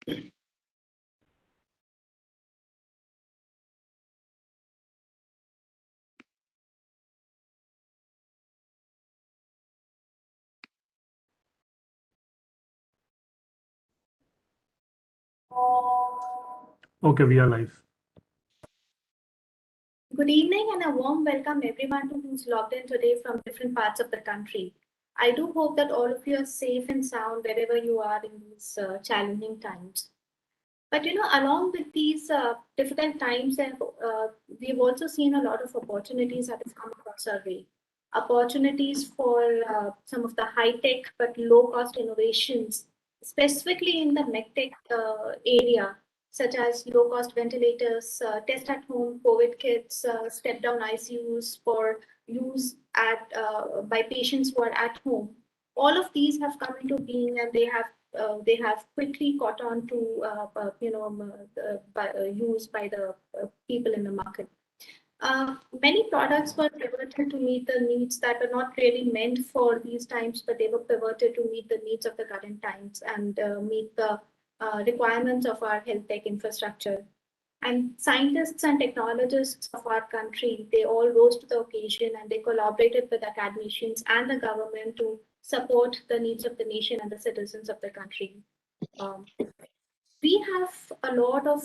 Okay, we are live. Good evening and a warm welcome everyone who's logged in today from different parts of the country. I do hope that all of you are safe and sound wherever you are in these challenging times. But along with these difficult times, we've also seen a lot of opportunities that have come across our way. Opportunities for some of the high-tech but low-cost innovations, specifically in the medtech area, such as low-cost ventilators, test-at-home COVID kits, step-down ICUs for use by patients who are at home. All of these have come into being, and they have quickly caught on to use by the people in the market. Many products were pivoted to meet the needs that were not really meant for these times, but they were pivoted to meet the needs of the current times and meet the requirements of our health tech infrastructure. And scientists and technologists of our country, they all rose to the occasion and they collaborated with academicians and the government to support the needs of the nation and the citizens of the country. We have a lot of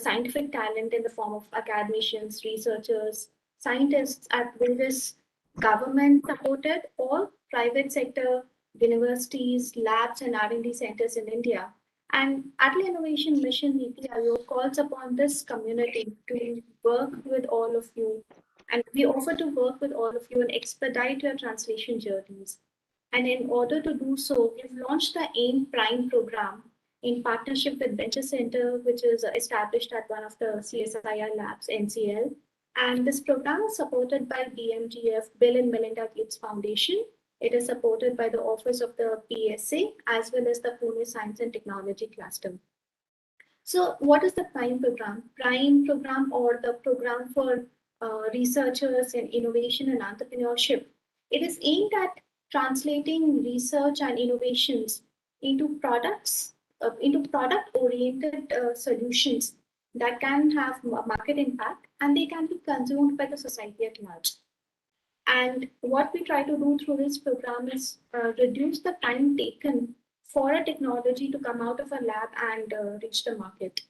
scientific talent in the form of academicians, researchers, scientists at various government-supported or private sector universities, labs, and R&D centers in India. And Atal Innovation Mission Niti Aayog calls upon this community to work with all of you. And we offer to work with all of you and expedite your translation journeys. And in order to do so, we've launched the AIM Prime program in partnership with Venture Center, which is established at one of the CSIR labs, NCL. And this program is supported by BMGF, Bill and Melinda Gates Foundation. It is supported by the Office of the PSA, as well as the Pune Science and Technology Cluster. So what is the PRIME program? PRIME program, or the program for researchers in innovation and entrepreneurship. It is aimed at translating research and innovations into products, into product-oriented solutions that can have market impact and they can be consumed by the society at large. And what we try to do through this program is reduce the time taken for a technology to come out of a lab and reach the market.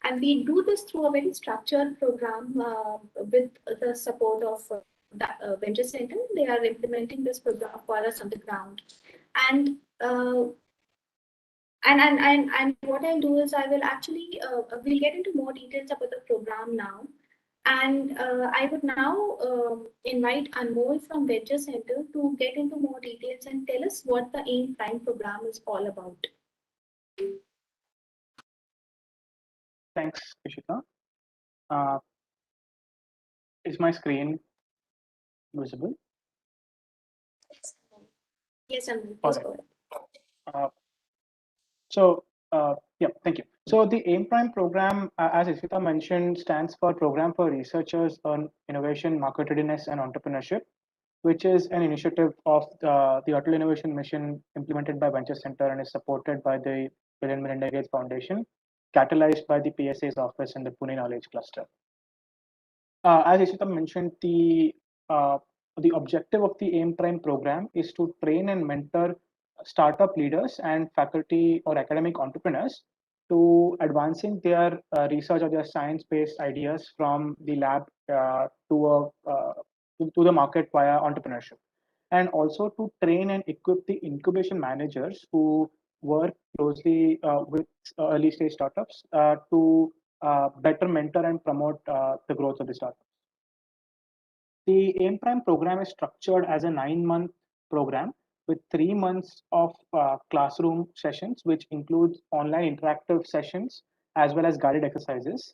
And we do this through a very structured program with the support of the Venture Center. They are implementing this program for us on the ground. And what I'll do is I will actually, we'll get into more details about the program now. And I would now invite Anmol from Venture Center to get into more details and tell us what the AIM Prime program is all about. Thanks, Ishita. Is my screen visible? Yes, Anmol, please go ahead. Yeah, thank you. So the AIM Prime program, as Ishita mentioned, stands for Program for Researchers on Innovation, Market Readiness, and Entrepreneurship, which is an initiative of the Atal Innovation Mission implemented by Venture Center and is supported by the Bill and Melinda Gates Foundation, catalyzed by the PSA's office in the Pune Knowledge Cluster. As Ishita mentioned, the objective of the AIM Prime program is to train and mentor startup leaders and faculty or academic entrepreneurs to advancing their research or their science-based ideas from the lab to the market via entrepreneurship, and also to train and equip the incubation managers who work closely with early stage startups to better mentor and promote the growth of the startups. The AIM Prime program is structured as a 9-month program with 3 months of classroom sessions, which includes online interactive sessions as well as guided exercises,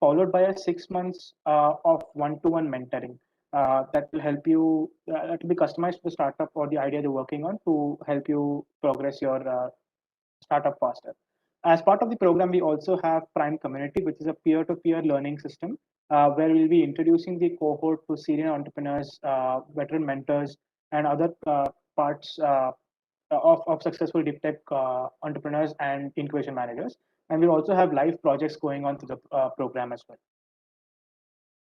followed by a 6 months of one-to-one mentoring that will help you, that will be customized to the startup or the idea you're working on to help you progress your startup faster. As part of the program, we also have Prime Community, which is a peer-to-peer learning system where we'll be introducing the cohort to senior entrepreneurs, veteran mentors, and other parts of successful deep tech entrepreneurs and incubation managers. And we'll also have live projects going on through the program as well.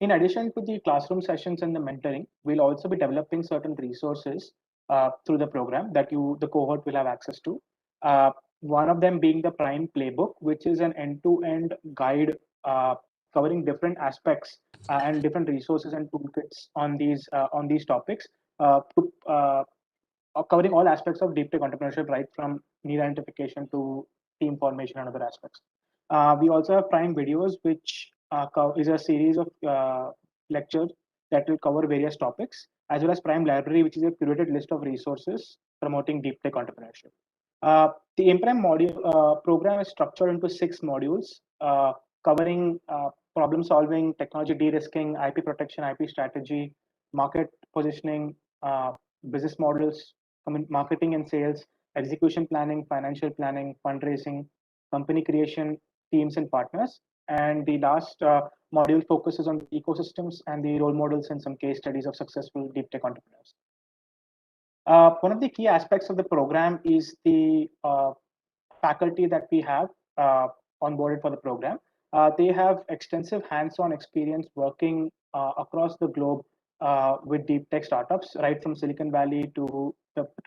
In addition to the classroom sessions and the mentoring, we'll also be developing certain resources through the program that the cohort will have access to. One of them being the Prime Playbook, which is an end-to-end guide covering different aspects and different resources and toolkits on these topics, covering all aspects of deep tech entrepreneurship, right from need identification to team formation and other aspects. We also have Prime Videos, which is a series of lectures that will cover various topics, as well as Prime Library, which is a curated list of resources promoting deep tech entrepreneurship. The MPrime module program is structured into 6 modules, covering problem solving, technology de-risking, IP protection, IP strategy, market positioning, business models, marketing and sales, execution planning, financial planning, fundraising, company creation, teams and partners. And the last module focuses on ecosystems and the role models and some case studies of successful deep tech entrepreneurs. One of the key aspects of the program is the faculty that we have onboarded for the program. They have extensive hands-on experience working across the globe with deep tech startups, right from Silicon Valley to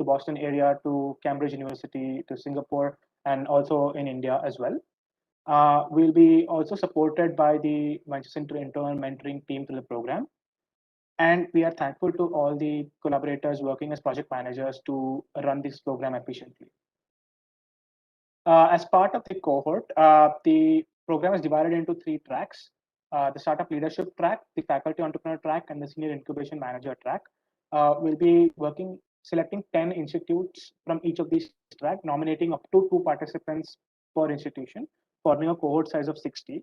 Boston area, to Cambridge University, to Singapore, and also in India as well. We'll be also supported by the Venture Center intern mentoring team through the program. And we are thankful to all the collaborators working as project managers to run this program efficiently. As part of the cohort, the program is divided into 3 tracks: the startup leadership track, the faculty entrepreneur track, and the senior incubation manager track. We'll be selecting 10 institutes from each of these tracks, nominating up to 2 participants per institution, forming a cohort size of 60.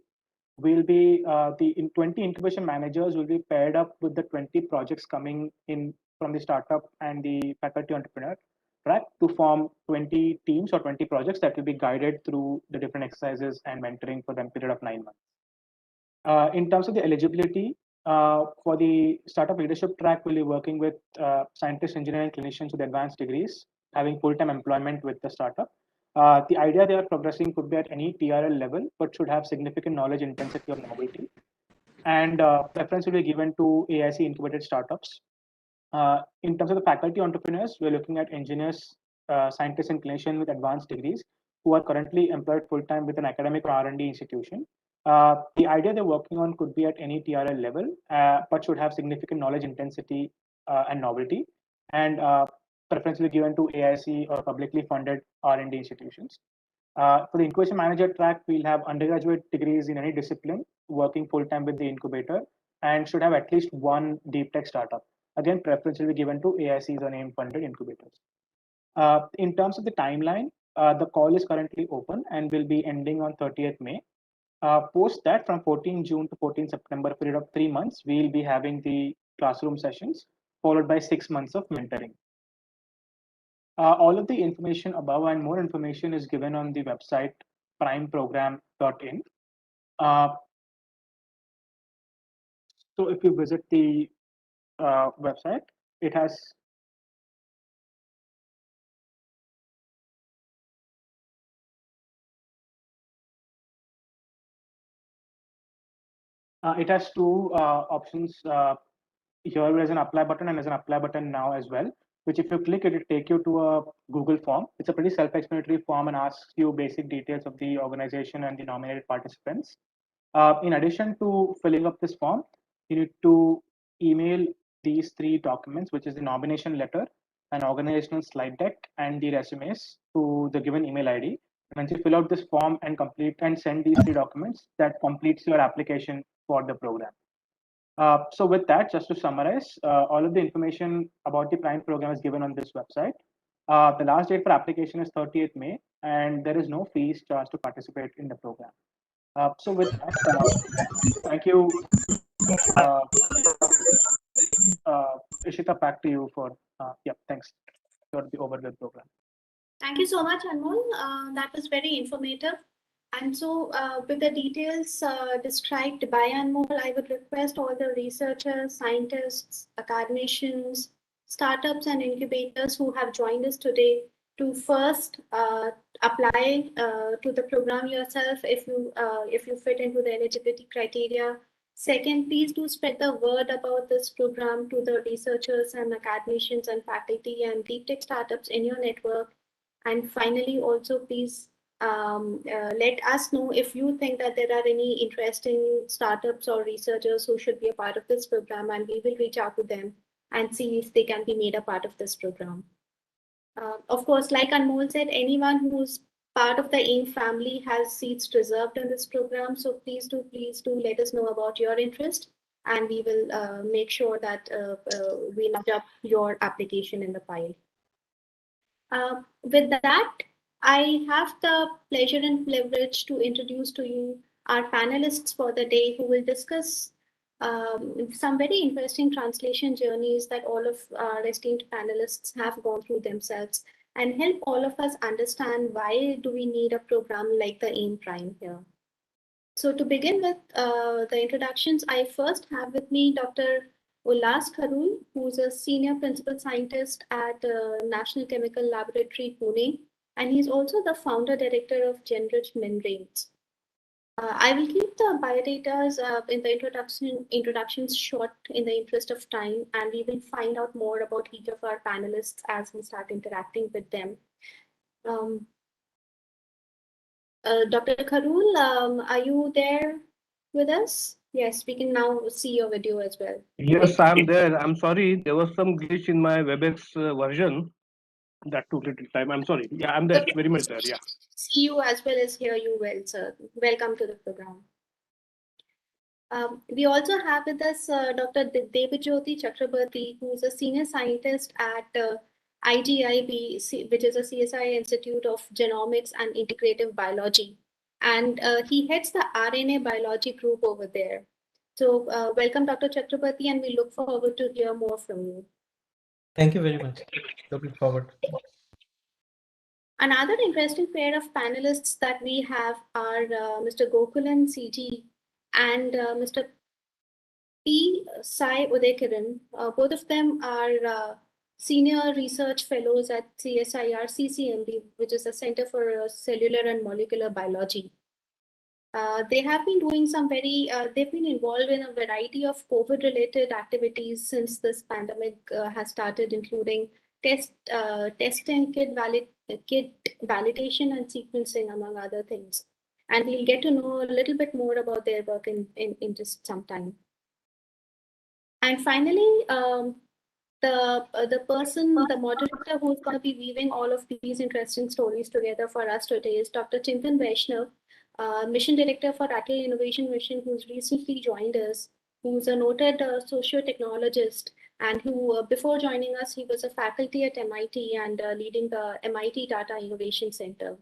We'll be 20 incubation managers will be paired up with the 20 projects coming in from the startup and the faculty entrepreneur track to form 20 teams or 20 projects that will be guided through the different exercises and mentoring for them period of 9 months. In terms of the eligibility, for the startup leadership track, we'll be working with scientists, engineering, clinicians with advanced degrees, having full-time employment with the startup. The idea they are progressing could be at any TRL level, but should have significant knowledge, intensity, or novelty. And preference will be given to AIC incubated startups. In terms of the faculty entrepreneurs, we're looking at engineers, scientists, and clinicians with advanced degrees who are currently employed full-time with an academic or R&D institution. The idea they're working on could be at any TRL level, but should have significant knowledge, intensity, and novelty. And preference will be given to AIC or publicly funded R&D institutions. For the incubation manager track, we'll have undergraduate degrees in any discipline, working full-time with the incubator, and should have at least 1 deep tech startup. Again, preference will be given to AICs or name-funded incubators. In terms of the timeline, the call is currently open and will be ending on 30th May. Post that, from 14 June to 14 September, period of 3 months, we'll be having the classroom sessions, followed by 6 months of mentoring. All of the information above and more information is given on the website primeprogram.in. So if you visit the website, it has two options. Here there's an apply button and there's an apply button now as well, which if you click it, it take you to a Google form. It's a pretty self-explanatory form and asks you basic details of the organization and the nominated participants. In addition to filling up this form, you need to email these 3 documents, which is the nomination letter, an organizational slide deck, and the resumes to the given email ID. Once you fill out this form and complete and send these 3 documents, that completes your application for the program. So with that, just to summarize, all of the information about the Prime program is given on this website. The last date for application is 30th May, and there is no fees charged to participate in the program. So with that, thank you. Ishita, back to you for, thanks for the overview program. Thank you so much, Anmol. That was very informative. And so with the details described by Anmol, I would request all the researchers, scientists, academicians, startups, and incubators who have joined us today to first apply to the program yourself if you fit into the eligibility criteria. Second, please do spread the word about this program to the researchers and academicians and faculty and deep tech startups in your network. And finally, also please let us know if you think that there are any interesting startups or researchers who should be a part of this program, and we will reach out to them and see if they can be made a part of this program. Of course, like Anmol said, anyone who's part of the AIM family has seats reserved in this program. So please do let us know about your interest, and we will make sure that we nudge up your application in the file. With that, I have the pleasure and privilege to introduce to you our panelists for the day, who will discuss some very interesting translation journeys that all of our esteemed panelists have gone through themselves, and help all of us understand why do we need a program like the AIM Prime here. So to begin with the introductions, I first have with me Dr. Ullas Kharul, who's a senior principal scientist at National Chemical Laboratory, Pune, and he's also the founder director of Genrich Membranes. I will keep the biodatas in the introductions short in the interest of time, and we will find out more about each of our panelists as we start interacting with them. Dr. Kharul, are you there with us? Yes, we can now see your video as well. Yes, I'm there. I'm sorry, there was some glitch in my WebEx version that took little time. I'm sorry. Yeah, I'm there, very much there. Yeah. See you as well as hear you well, sir. Welcome to the program. We also have with us Dr. Debajyoti Chakrabarti, who is a senior scientist at IGIB, which is a CSI Institute of Genomics and Integrative Biology. And he heads the RNA biology group over there. So welcome, Dr. Chakrabarti, and we look forward to hear more from you. Thank you very much. Looking forward. Another interesting pair of panelists that we have are Mr. Gokulan CG and Mr. P. Sai Udaykiran. Both of them are senior research fellows at CSIR CCMB, which is the Center for Cellular and Molecular Biology. They have been doing some they've been involved in a variety of COVID-related activities since this pandemic has started, including testing, kit validation, and sequencing, among other things. And we'll get to know a little bit more about their work in just some time. And finally, the moderator who's going to be weaving all of these interesting stories together for us today is Dr. Chintan Vaishnav, Mission Director for Atal Innovation Mission, who's recently joined us, who's a noted socio-technologist, and who, before joining us, he was a faculty at MIT and leading the MIT Data Innovation Center.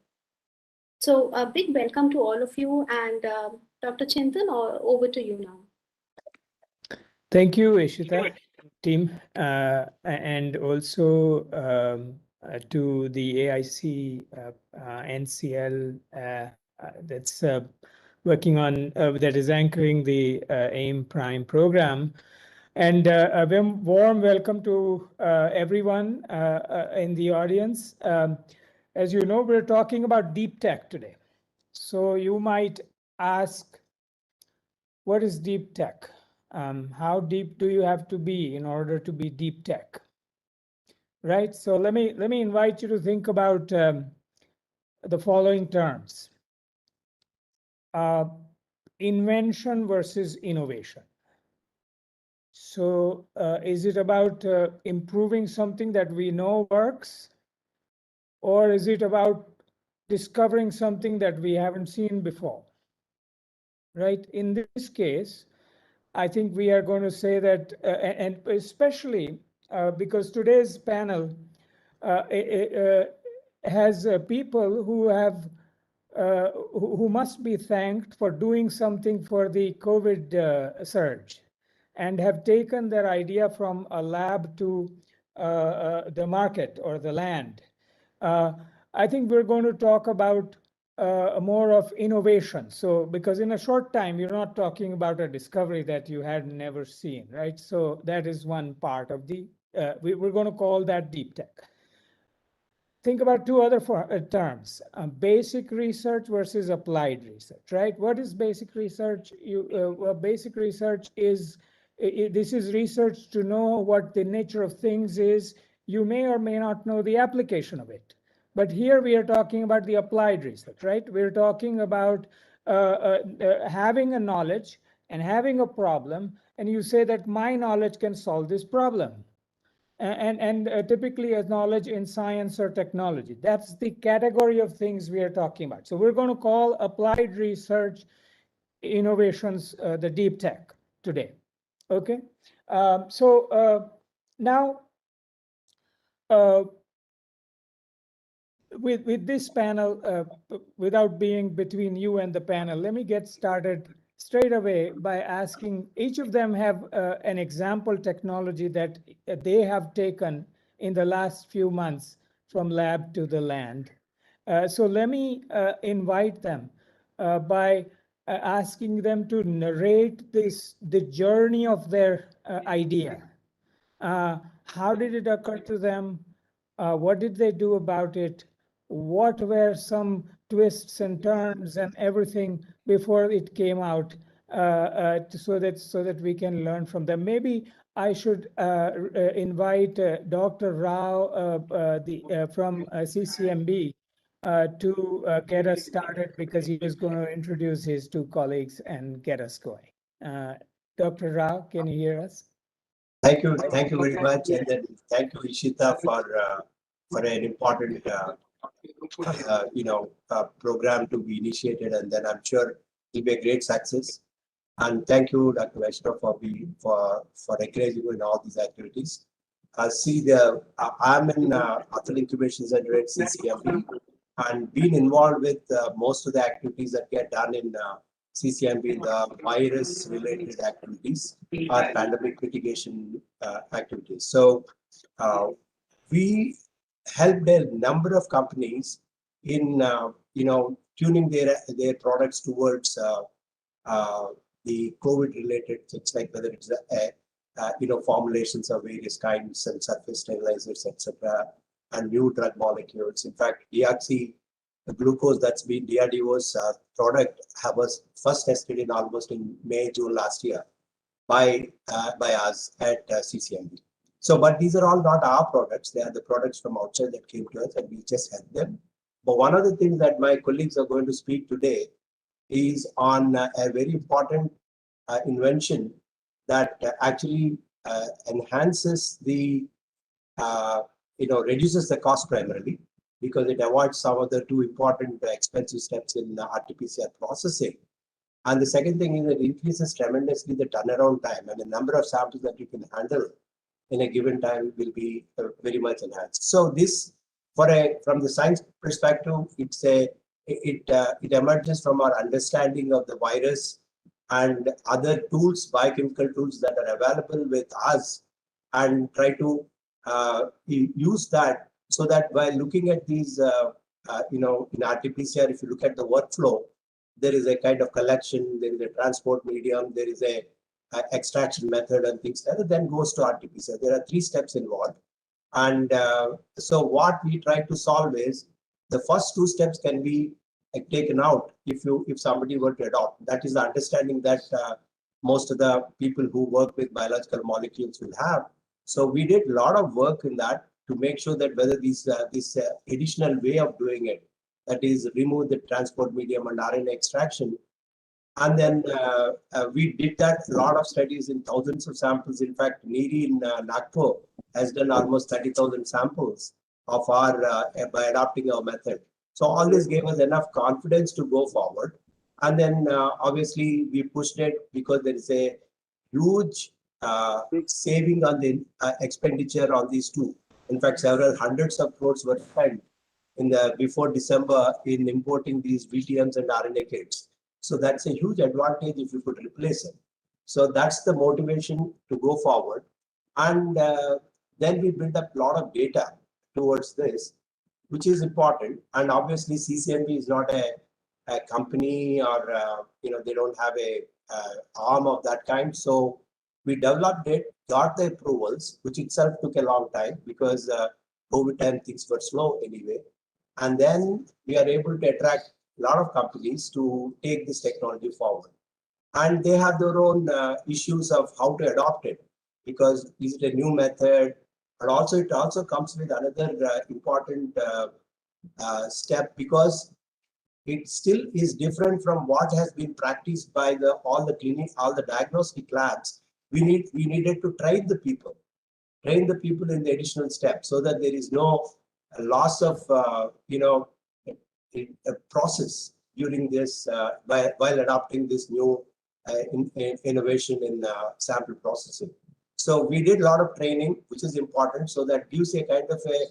So a big welcome to all of you, and Dr. Chintan, over to you now. Thank you, Ishita, team, and also to the AIC NCL that's working on, that is anchoring the AIM Prime program. And a warm welcome to everyone in the audience. As you know, we're talking about deep tech today. So you might ask, what is deep tech? How deep do you have to be in order to be deep tech? Right. So let me invite you to think about the following terms: invention versus innovation. So is it about improving something that we know works, or is it about discovering something that we haven't seen before? Right. In this case, I think we are going to say that, and especially because today's panel has people who have who must be thanked for doing something for the COVID surge, and have taken their idea from a lab to the market or the land. I think we're going to talk about more of innovation. So because in a short time, you're not talking about a discovery that you had never seen, right? So that is one part of the, we're going to call that deep tech. think about two other terms, basic research versus applied research, right? What is basic research? Basic research is, this is research to know what the nature of things is. You may or may not know the application of it. But here we are talking about the applied research, right? We're talking about having a knowledge and having a problem, and you say that my knowledge can solve this problem. And typically as knowledge in science or technology. That's the category of things we are talking about. So we're going to call applied research innovations the deep tech today. Okay. Now, with this panel, without being between you and the panel, let me get started straight away by asking each of them have an example technology that they have taken in the last few months from lab to the land. So let me invite them by asking them to narrate the journey of their idea. How did it occur to them? What did they do about it? What were some twists and turns and everything before it came out, so that we can learn from them? Maybe I should invite Dr. Rao from CCMB to get us started, because he is going to introduce his two colleagues and get us going. Dr. Rao, can you hear us? Thank you very much, and then thank you, Ishita, for an important program to be initiated, and then I'm sure it'll be a great success. And thank you, Dr. Vaishnav, for encouraging in all these activities. I'm in Atal Incubation Center at CCMB, and been involved with most of the activities that get done in CCMB, the virus-related activities or pandemic mitigation activities. So we helped a number of companies in tuning their products towards the COVID-related things, like whether it's formulations of various kinds and surface stabilizers, etc., and new drug molecules. In fact, deoxy glucose, that's been DRDO's product, was first tested in May, June last year by us at CCMB. So, but these are all not our products. They are the products from outside that came to us, and we just helped them. But one of the things that my colleagues are going to speak today is on a very important invention that actually enhances the, reduces the cost primarily, because it avoids some of the two important expensive steps in RT-PCR processing. And the second thing is it increases tremendously the turnaround time, and the number of samples that you can handle in a given time will be very much enhanced. So this, from the science perspective, it emerges from our understanding of the virus and other tools, biochemical tools that are available with us, and try to use that, so that by looking at these, in RT-PCR, if you look at the workflow, there is a kind of collection, there is a transport medium, there is a extraction method and things like that, then goes to RT-PCR. There are 3 steps involved. And so what we try to solve is the first 2 steps can be taken out if somebody were to adopt. That is the understanding that most of the people who work with biological molecules will have. So we did a lot of work in that to make sure that whether this additional way of doing it, that is remove the transport medium and RNA extraction. And then we did that, a lot of studies in thousands of samples. In fact, NIRI in Nagpur has done almost 30,000 samples of our by adopting our method. So all this gave us enough confidence to go forward. And then obviously we pushed it because there is a huge saving on the expenditure on these two. In fact, several hundreds of crores were spent before December in importing these VTMs and RNA kits. So that's a huge advantage if you could replace it. So that's the motivation to go forward. And then we built up a lot of data towards this, which is important. And obviously CCMB is not a company, or they don't have a arm of that kind. So we developed it, got the approvals, which itself took a long time, because COVID time things were slow anyway. And then we are able to attract a lot of companies to take this technology forward. And they have their own issues of how to adopt it, because is it a new method? And also it also comes with another important step, because it still is different from what has been practiced by all the diagnostic labs. We needed to train the people in the additional steps, so that there is no loss of a process during this while adopting this new innovation in sample processing. So we did a lot of training, which is important, so that gives a kind of a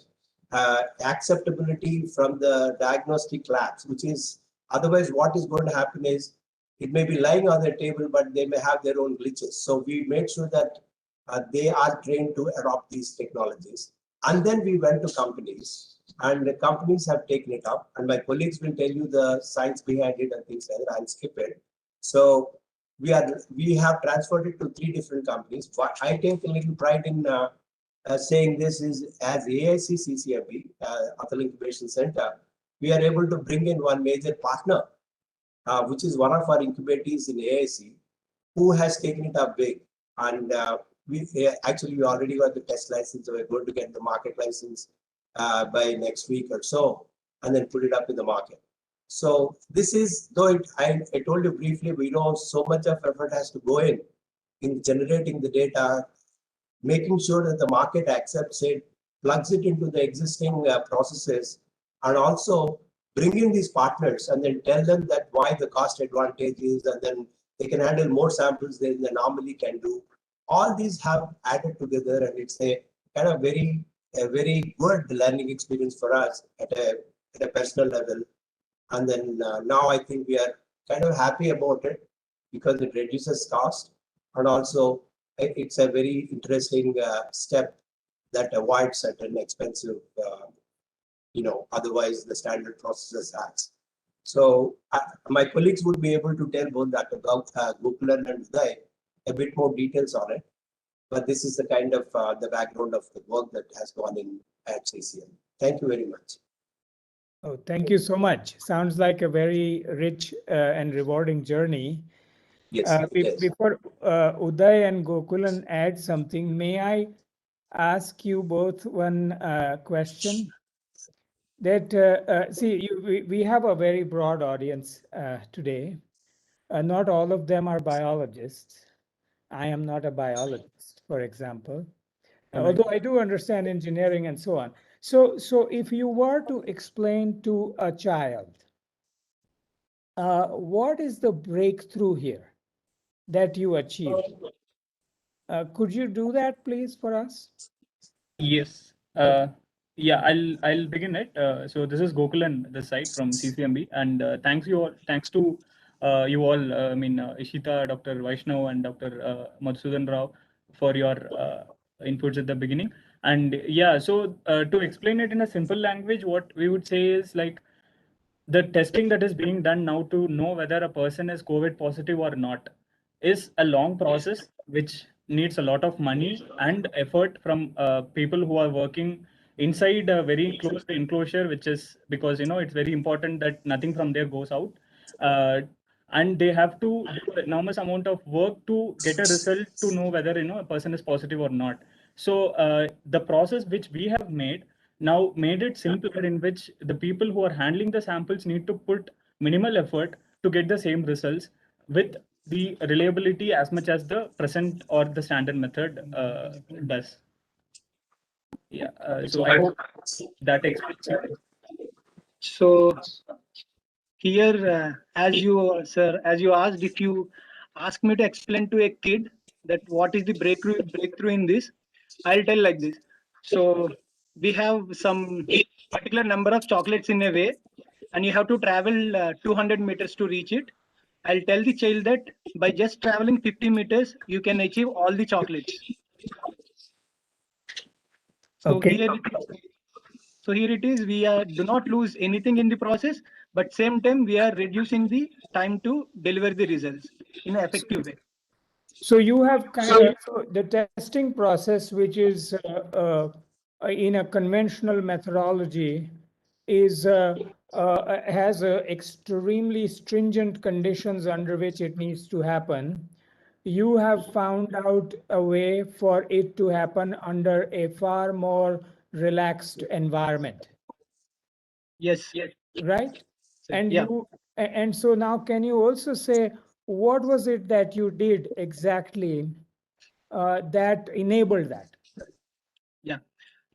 acceptability from the diagnostic labs, which is otherwise what is going to happen is it may be lying on the table, but they may have their own glitches. So we made sure that they are trained to adopt these technologies. And then we went to companies, and the companies have taken it up. And my colleagues will tell you the science behind it and things like that. I'll skip it. So we have transferred it to 3 different companies. But I take a little pride in saying this is as AIC CCMB, Atal Incubation Center, we are able to bring in one major partner, which is one of our incubators in AIC, who has taken it up big. And we already got the test license, so we're going to get the market license by next week or so, and then put it up in the market. So this is, though I told you briefly, we know so much of effort has to go in generating the data, making sure that the market accepts it, plugs it into the existing processes, and also bring in these partners and then tell them that why the cost advantage is, and then they can handle more samples than they normally can do. All these have added together, and it's a kind of very good learning experience for us at a personal level. And then now I think we are kind of happy about it, because it reduces cost, and also it's a very interesting step that avoids certain expensive, otherwise the standard processes has. So my colleagues would be able to tell both Dr. Gokulan and Uday a bit more details on it. But this is the kind of the background of the work that has gone in at CCM. Thank you very much. Oh, thank you so much. Sounds like a very rich and rewarding journey. Yes, yes. Before Uday and Gokulan add something, may I ask you both one question? That we have a very broad audience today. Not all of them are biologists. I am not a biologist, for example, although I do understand engineering and so on. So if you were to explain to a child, what is the breakthrough here that you achieved? Could you do that, please, for us? Yes. Yeah, I'll begin it. So this is Gokulan, this side from CCMB, and thanks to you all. Ishita, Dr. Vaishnav, and Dr. Madhusudan Rao for your inputs at the beginning. And yeah, so to explain it in a simple language, what we would say is like the testing that is being done now to know whether a person is COVID positive or not is a long process, which needs a lot of money and effort from people who are working inside a very close enclosure, which is because it's very important that nothing from there goes out, and they have to do an enormous amount of work to get a result to know whether a person is positive or not. So the process which we have made it simpler, in which the people who are handling the samples need to put minimal effort to get the same results with the reliability as much as the present or the standard method does. Yeah, so I hope that explains it. So here, as you asked, if you ask me to explain to a kid that what is the breakthrough in this, I'll tell like this. So we have some particular number of chocolates in a way, and you have to travel 200 meters to reach it. I'll tell the child that by just traveling 50 meters, you can achieve all the chocolates. So Okay. here it is. We do not lose anything in the process, but same time we are reducing the time to deliver the results in an effective way. So you have kind of the testing process, which is in a conventional methodology is has extremely stringent conditions under which it needs to happen. You have found out a way for it to happen under a far more relaxed environment. Yes. Right? And Yeah. and so now can you also say what was it that you did exactly that enabled that? Yeah.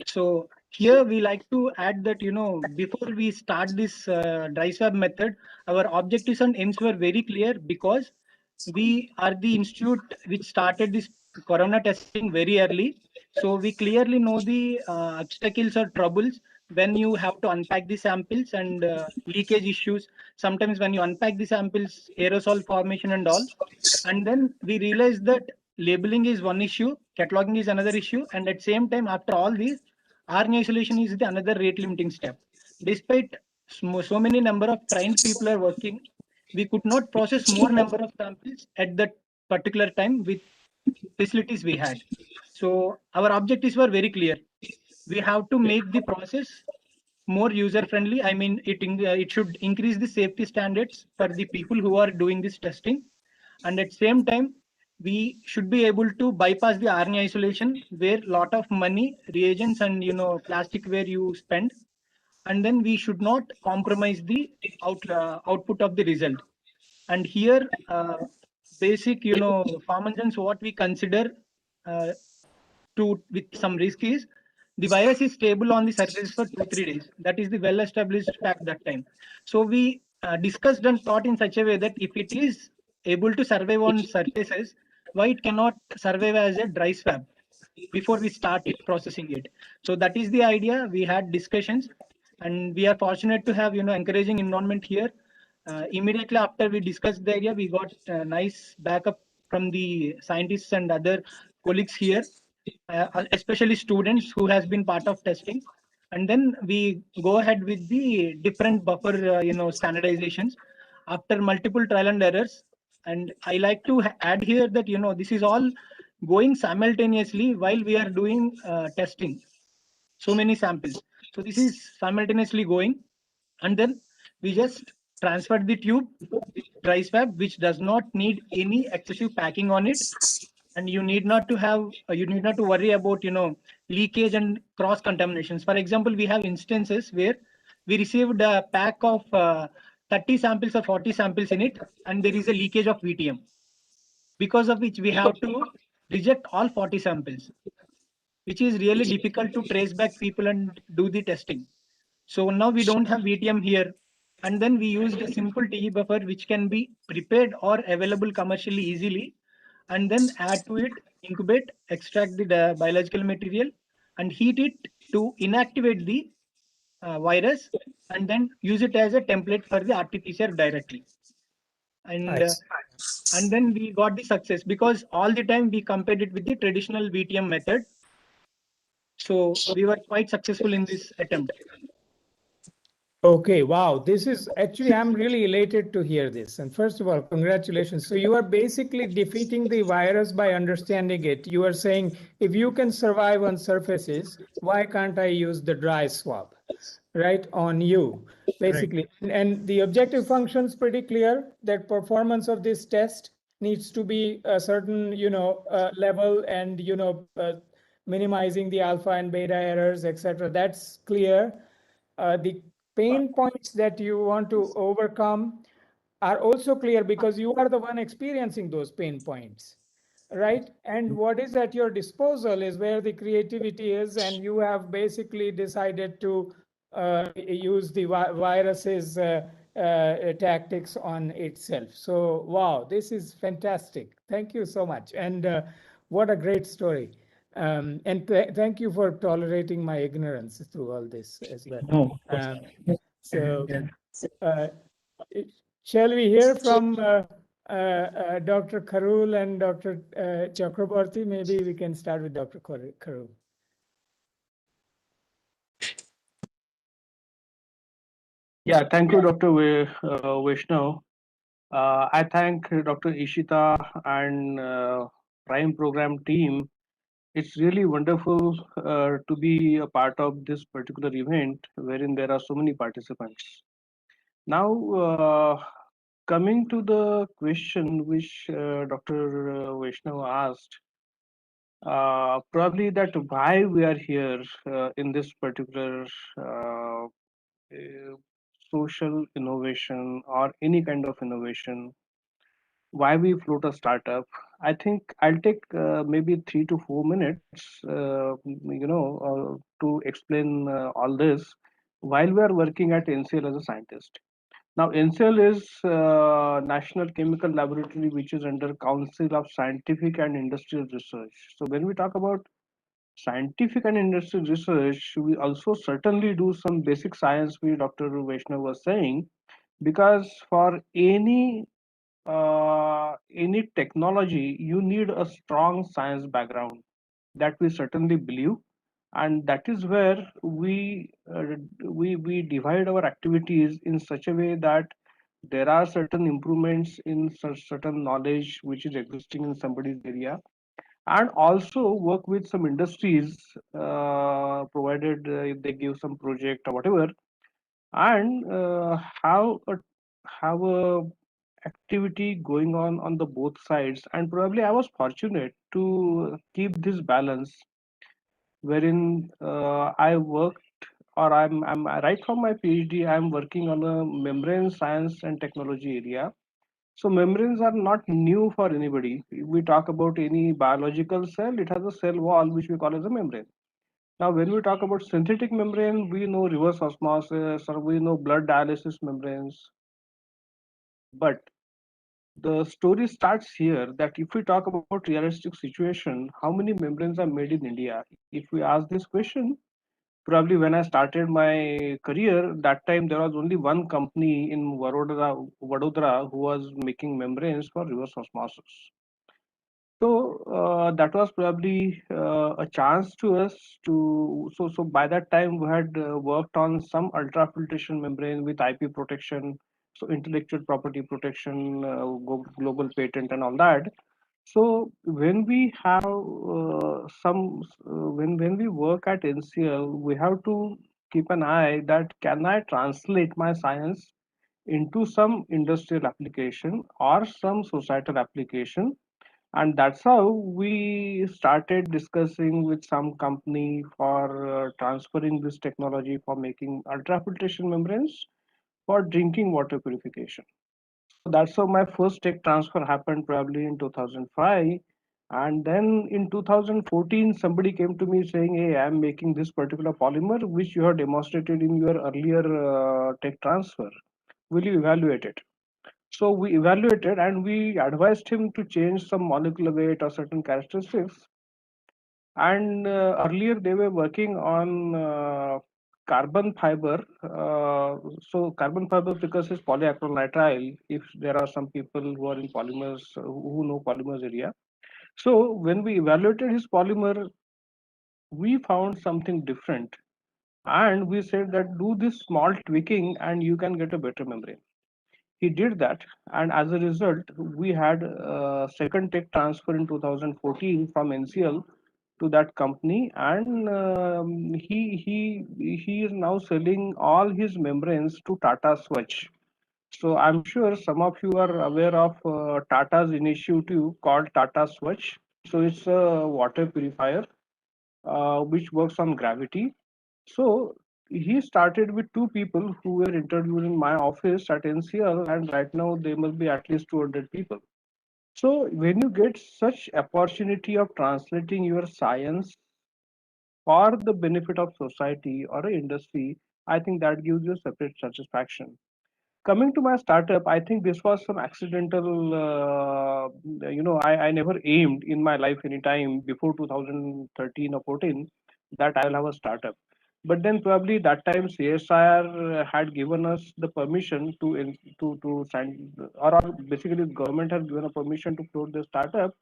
So here we like to add that, before we start this dry swab method, our objectives and aims were very clear, because we are the institute which started this corona testing very early. So we clearly know the obstacles or troubles when you have to unpack the samples, and leakage issues. Sometimes when you unpack the samples, aerosol formation and all. And then we realized that labeling is one issue, cataloging is another issue, and at same time, after all these, RNA isolation is the another rate limiting step. Despite so many number of trained people are working, we could not process more number of samples at that particular time with facilities we had. So our objectives were very clear. We have to make the process more user friendly. I mean, it should increase the safety standards for the people who are doing this testing, and at same time we should be able to bypass the RNA isolation, where lot of money, reagents, and plastic where you spend, and then we should not compromise the output of the result. And here basic pharmaceuticals, what we consider uh, to with some risk is the virus is stable on the surface for 2-3 days. That is the well established fact that time. So we discussed and thought in such a way that if it is able to survive on surfaces, why it cannot survive as a dry swab before we start processing it. So that is the idea. We had discussions, and we are fortunate to have encouraging environment here. Immediately after we discussed the idea, we got nice backup from the scientists and other colleagues here, especially students who has been part of testing. And then we go ahead with the different buffer standardizations after multiple trial and errors. And I like to add here that this is all going simultaneously while we are doing testing so many samples. So this is simultaneously going, and then we just transferred the tube with dry swab, which does not need any excessive packing on it, and you need not to have you need not to worry about leakage and cross contaminations. For example, we have instances where we received a pack of 30 samples or 40 samples in it, and there is a leakage of VTM, because of which we have to reject all 40 samples, which is really difficult to trace back people and do the testing. So now we don't have VTM here. And then we used a simple TE buffer, which can be prepared or available commercially easily, and then add to it, incubate, extract the biological material, and heat it to inactivate the virus, and then use it as a template for the RT-PCR directly. And Nice. and then we got the success, because all the time we compared it with the traditional VTM method. So we were quite successful in this attempt. Okay, wow. This is actually, I'm really elated to hear this. And first of all, congratulations. So you are basically defeating the virus by understanding it. You are saying, if you can survive on surfaces, why can't I use the dry swab, right, on you, basically. Right. And the objective function is pretty clear, that performance of this test needs to be a certain, level, and, minimizing the alpha and beta errors, etc. That's clear. The pain points that you want to overcome are also clear, because you are the one experiencing those pain points, right? And what is at your disposal is where the creativity is, and you have basically decided to use the virus's tactics on itself. So wow, this is fantastic. Thank you so much. And what a great story. And thank you for tolerating my ignorance through all this as well. No, of course. So shall we hear from Dr. Karul and Dr. Chakraborty? Maybe we can start with Dr. Karul. Yeah, thank you, Dr. Vaishnav. I thank Dr. Ishita and Prime Program team It's really wonderful to be a part of this particular event wherein there are so many participants. Now, coming to the question which Dr. Vaishnav asked, probably that why we are here in this particular social innovation or any kind of innovation, why we float a startup. I think I'll take maybe 3 to 4 minutes, to explain all this while we are working at NCL as a scientist. Now, NCL is National Chemical Laboratory, which is under Council of Scientific and Industrial Research. So when we talk about scientific and industrial research, we also certainly do some basic science, which Dr. Vaishnav was saying, because for any technology, you need a strong science background. That we certainly believe, and that is where we divide our activities in such a way that there are certain improvements in certain knowledge which is existing in somebody's area, and also work with some industries, provided if they give some project or whatever, and have a activity going on the both sides. And probably I was fortunate to keep this balance, wherein I worked, or I'm right from my PhD, I'm working on a membrane science and technology area. So membranes are not new for anybody. If we talk about any biological cell, it has a cell wall which we call as a membrane. Now, when we talk about synthetic membrane, we know reverse osmosis or we know blood dialysis membranes. But the story starts here, that if we talk about realistic situation, how many membranes are made in India? If we ask this question, probably when I started my career, that time there was only one company in Vadodara who was making membranes for reverse osmosis. So that was probably a chance to us to. So by that time we had worked on some ultrafiltration membrane with IP protection, so intellectual property protection, global patent, and all that. So when we have when we work at NCL, we have to keep an eye that can I translate my science into some industrial application or some societal application, and that's how we started discussing with some company for transferring this technology for making ultrafiltration membranes for drinking water purification. So that's how my first tech transfer happened, probably in 2005. And then in 2014, somebody came to me saying, hey, I'm making this particular polymer which you have demonstrated in your earlier tech transfer. Will you evaluate it? So we evaluated and we advised him to change some molecular weight or certain characteristics. And earlier they were working on carbon fiber. So carbon fiber because it's polyacrylonitrile. If there are some people who are in polymers, who know polymers area. So when we evaluated his polymer, we found something different. And we said that do this small tweaking and you can get a better membrane. He did that, and as a result, we had a second tech transfer in 2014 from NCL to that company, and he is now selling all his membranes to Tata Swatch. So I'm sure some of you are aware of Tata's initiative called Tata Swatch. So it's a water purifier which works on gravity. So he started with two people who were interviewed in my office at NCL, and right now there must be at least 200 people. So when you get such opportunity of translating your science for the benefit of society or a industry, I think that gives you separate satisfaction. Coming to my startup, I think this was some accidental, I never aimed in my life anytime before 2013 or 14 that I will have a startup. But then probably that time CSIR had given us the permission to sign, or basically the government has given a permission to float the startup,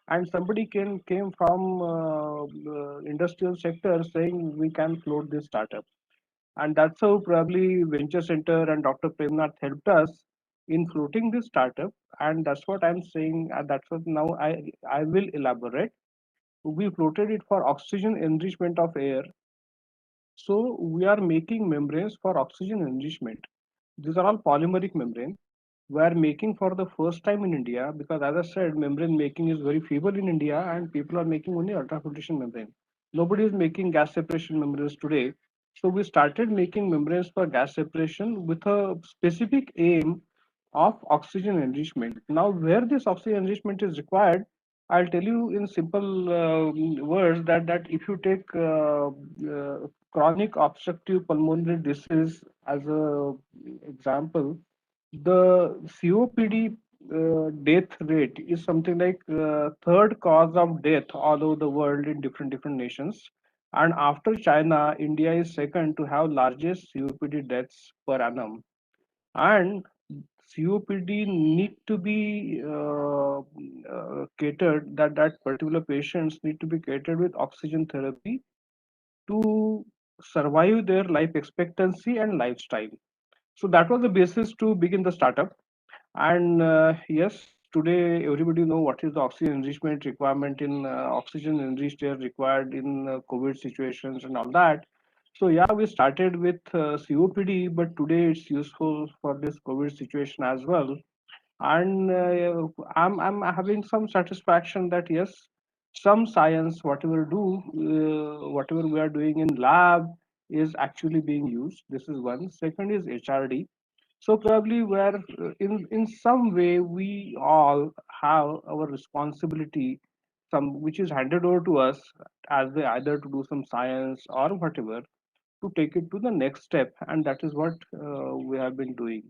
and somebody came from industrial sector saying we can float this startup, and that's how probably Venture Center and Dr. Premnath helped us in floating this startup. And that's what I'm saying. And that's what now I will elaborate. we floated it for oxygen enrichment of air. So we are making membranes for oxygen enrichment. These are all polymeric membrane. We are making for the first time in India, because as I said, membrane making is very feeble in India and people are making only ultrafiltration membrane. Nobody is making gas separation membranes today. So we started making membranes for gas separation with a specific aim of oxygen enrichment. Now, where this oxygen enrichment is required, I'll tell you in simple words that if you take chronic obstructive pulmonary disease as a example, the COPD death rate is something like third cause of death all over the world in different nations. And after China, India is second to have largest COPD deaths per annum. And COPD need to be catered, that particular patients need to be catered with oxygen therapy to survive their life expectancy and lifestyle. So that was the basis to begin the startup. And yes, today everybody know what is the oxygen enrichment requirement in oxygen enriched air required in COVID situations and all that. So yeah, we started with COPD, but today it's useful for this COVID situation as well. And I'm having some satisfaction that yes, some science, whatever whatever we are doing in lab is actually being used. This is one. Second is HRD. So probably where in some way we all have our responsibility, some which is handed over to us as they either to do some science or whatever, to take it to the next step, and that is what we have been doing.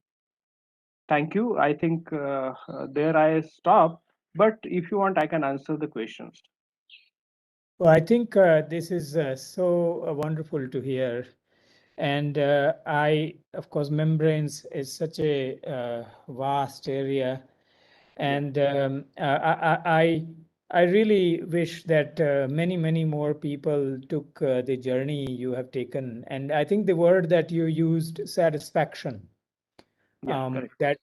Thank you. I think there I stop. But if you want, I can answer the questions. Well, I think this is so wonderful to hear. And of course, membranes is such a vast area. And I really wish that many more people took the journey you have taken. And I think the word that you used, satisfaction, that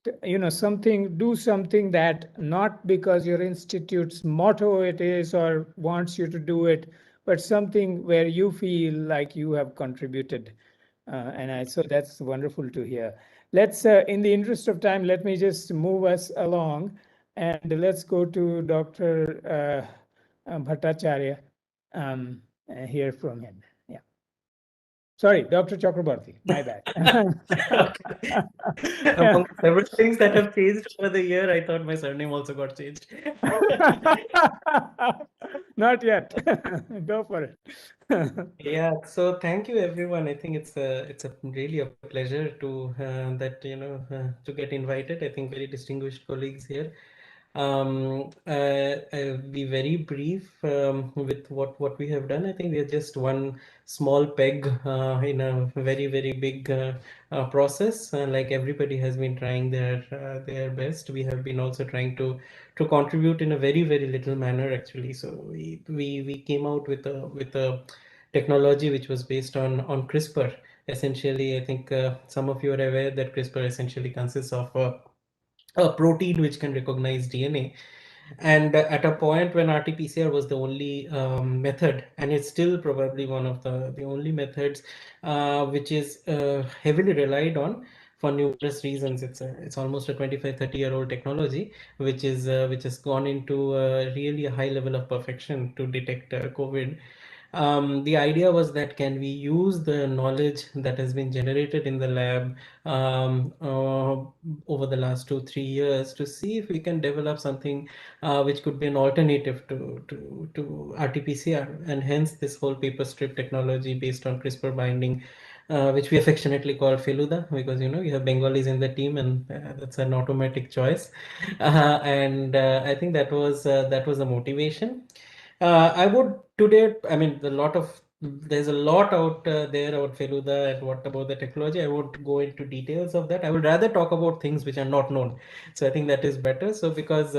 do something that not because your institute's motto it is or wants you to do it, but something where you feel like you have contributed. So that's wonderful to hear. Let's in the interest of time, let me just move us along, and let's go to Dr. Bhattacharya, hear from him. Yeah, sorry, Dr. Chakrabarti, my bad. Among several things that have changed over the year, I thought my surname also got changed. Not yet. Go for it. Yeah, so thank you everyone. I think it's a really a pleasure to that to get invited. I think very distinguished colleagues here. I'll be very brief with what we have done. I think we are just one small peg in a very big process. Like everybody has been trying their best. We have been also trying to contribute in a very little manner actually. So we came out with a technology which was based on CRISPR. Essentially, I think some of you are aware that CRISPR essentially consists of a protein which can recognize DNA. And at a point when RT-PCR was the only method, and it's still probably one of the only methods which is heavily relied on for numerous reasons. It's almost a 25-30-year-old technology which has gone into really a high level of perfection to detect COVID. The idea was that can we use the knowledge that has been generated in the lab over the last 2-3 years to see if we can develop something which could be an alternative to RT-PCR, and hence this whole paper strip technology based on CRISPR binding, which we affectionately call Feluda, because we have Bengalis in the team, and that's an automatic choice. And I think that was a motivation. I would today, I mean, there's a lot out there about Feluda and what about the technology. I won't go into details of that. I would rather talk about things which are not known. So I think that is better. So because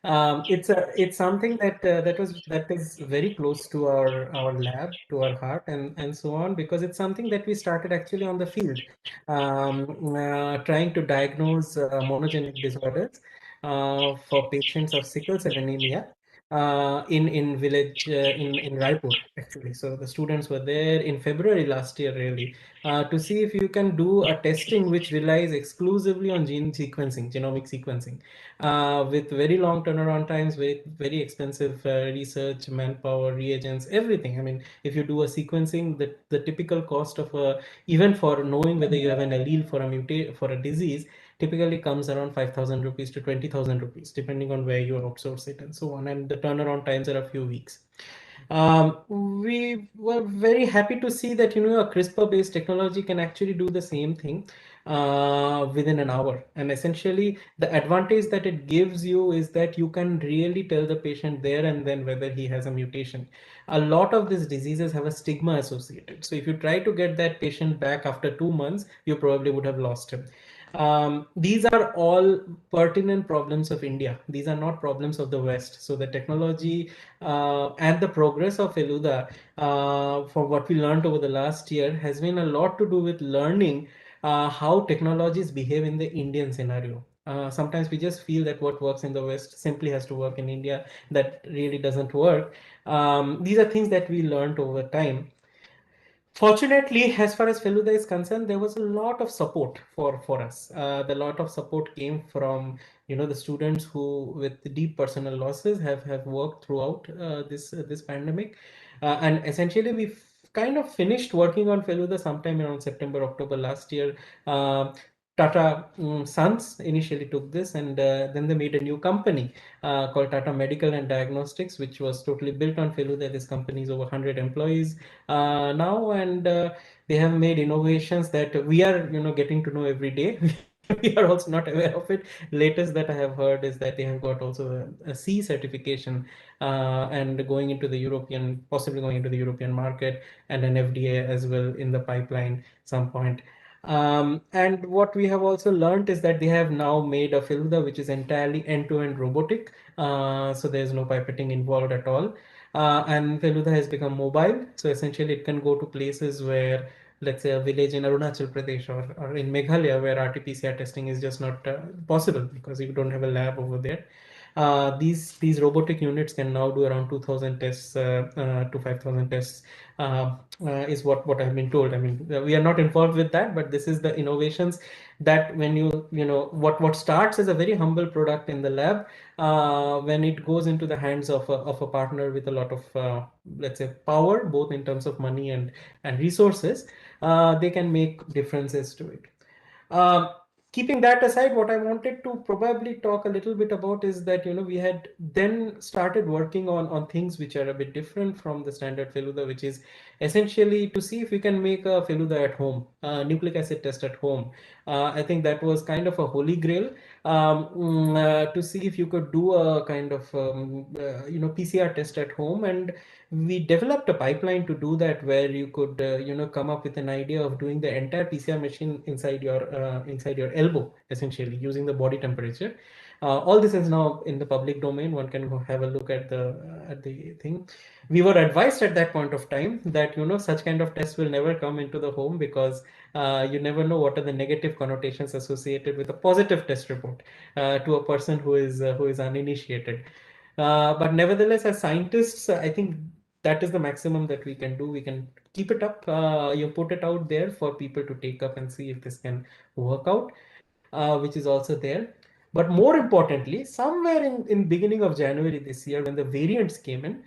it's something that is very close to our lab, to our heart, and so on, because it's something that we started actually on the field, trying to diagnose monogenic disorders for patients of sickle cell anemia. in village in Raipur actually. So the students were there in February last year really to see if you can do a testing which relies exclusively on gene sequencing, genomic sequencing, with very long turnaround times, with very expensive research, manpower, reagents, everything. I mean, if you do a sequencing, the typical cost of a, even for knowing whether you have an allele for a mutate for a disease, typically comes around 5,000 rupees to 20,000 rupees, depending on where you outsource it and so on. And the turnaround times are a few weeks. We were very happy to see that a CRISPR-based technology can actually do the same thing within an hour. And essentially, the advantage that it gives you is that you can really tell the patient there and then whether he has a mutation. A lot of these diseases have a stigma associated. So if you try to get that patient back after 2 months, you probably would have lost him. These are all pertinent problems of India. These are not problems of the West. So the technology and the progress of Feluda, for what we learned over the last year, has been a lot to do with learning how technologies behave in the Indian scenario. Sometimes we just feel that what works in the West simply has to work in India. That really doesn't work. These are things that we learned over time. Fortunately, as far as Feluda is concerned, there was a lot of support for us. The lot of support came from the students who, with deep personal losses, have worked throughout this pandemic, and essentially we kind of finished working on Feluda sometime around September October last year. Tata Sons initially took this, and then they made a new company called Tata Medical and Diagnostics, which was totally built on Feluda. This company is over 100 employees now, and they have made innovations that we are getting to know every day. We are also not aware of it. Latest that I have heard is that they have got also a C certification and going into the European, possibly going into the European market, and an FDA as well in the pipeline some point. And what we have also learned is that they have now made a Feluda which is entirely end-to-end robotic, so there's no pipetting involved at all. And Feluda has become mobile, so essentially it can go to places where, let's say, a village in Arunachal Pradesh or in Meghalaya, where RT-PCR testing is just not possible because you don't have a lab over there. These robotic units can now do around 2,000 tests to 5,000 tests, is what I've been told. I mean, we are not involved with that, but this is the innovations that when what starts as a very humble product in the lab, when it goes into the hands of a partner with a lot of let's say power, both in terms of money and resources, they can make differences to it. Um, Keeping that aside, what I wanted to probably talk a little bit about is that we had then started working on things which are a bit different from the standard Feluda, which is essentially to see if we can make a Feluda at home, nucleic acid test at home. I think that was kind of a holy grail, to see if you could do a kind of PCR test at home. And we developed a pipeline to do that, where you could come up with an idea of doing the entire PCR machine inside your elbow, essentially using the body temperature. All this is now in the public domain. One can go have a look at the thing. We were advised at that point of time that such kind of tests will never come into the home, because you never know what are the negative connotations associated with a positive test report to a person who is uninitiated. But nevertheless, as scientists, I think that is the maximum that we can do. We can keep it up, you put it out there for people to take up and see if this can work out, which is also there. But more importantly, somewhere in beginning of January this year, when the variants came in,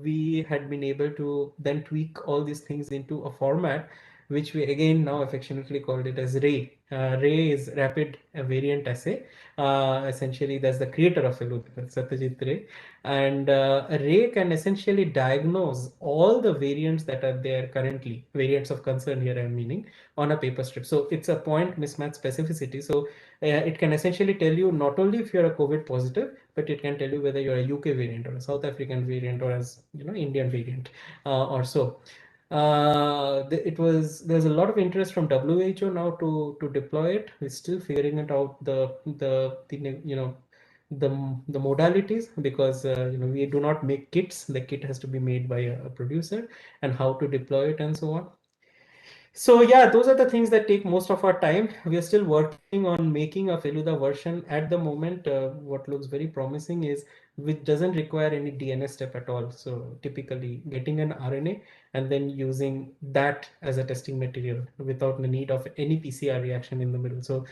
we had been able to then tweak all these things into a format which we again now affectionately called it as RAY. RAY is Rapid Variant Assay. Essentially, that's the creator of Feluda, Satyajit Ray. And Ray can essentially diagnose all the variants that are there currently, variants of concern here I'm meaning, on a paper strip. So it's a point mismatch specificity. So it can essentially tell you not only if you're a COVID positive, but it can tell you whether you're a UK variant or a South African variant or as Indian variant or so. There's a lot of interest from WHO now to deploy it. We're still figuring it out, the modalities, because we do not make kits. The kit has to be made by a producer, and how to deploy it and so on. So yeah, those are the things that take most of our time. We are still working on making a Feluda version at the moment. What looks very promising is which doesn't require any DNA step at all. So typically getting an RNA and then using that as a testing material without the need of any PCR reaction in the middle. So,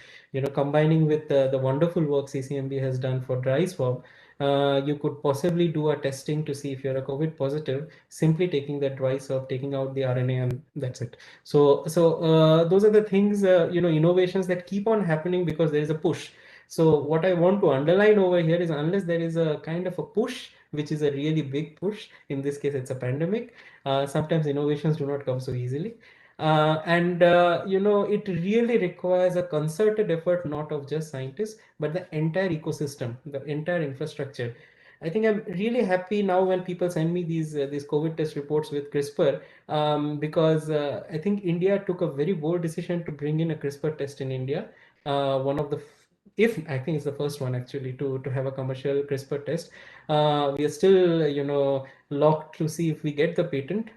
combining with the wonderful work CCMB has done for dry swab, you could possibly do a testing to see if you're a COVID positive, simply taking that dry swab, taking out the RNA, and that's it. So those are the things, innovations that keep on happening because there is a push. So what I want to underline over here is, unless there is a kind of a push, which is a really big push, in this case it's a pandemic, sometimes innovations do not come so easily. It really requires a concerted effort, not of just scientists, but the entire ecosystem, the entire infrastructure. I think I'm really happy now when people send me these COVID test reports with CRISPR, because I think India took a very bold decision to bring in a CRISPR test in India. One of the if I think it's the first one actually to have a commercial CRISPR test. We are still locked to see if we get the patent,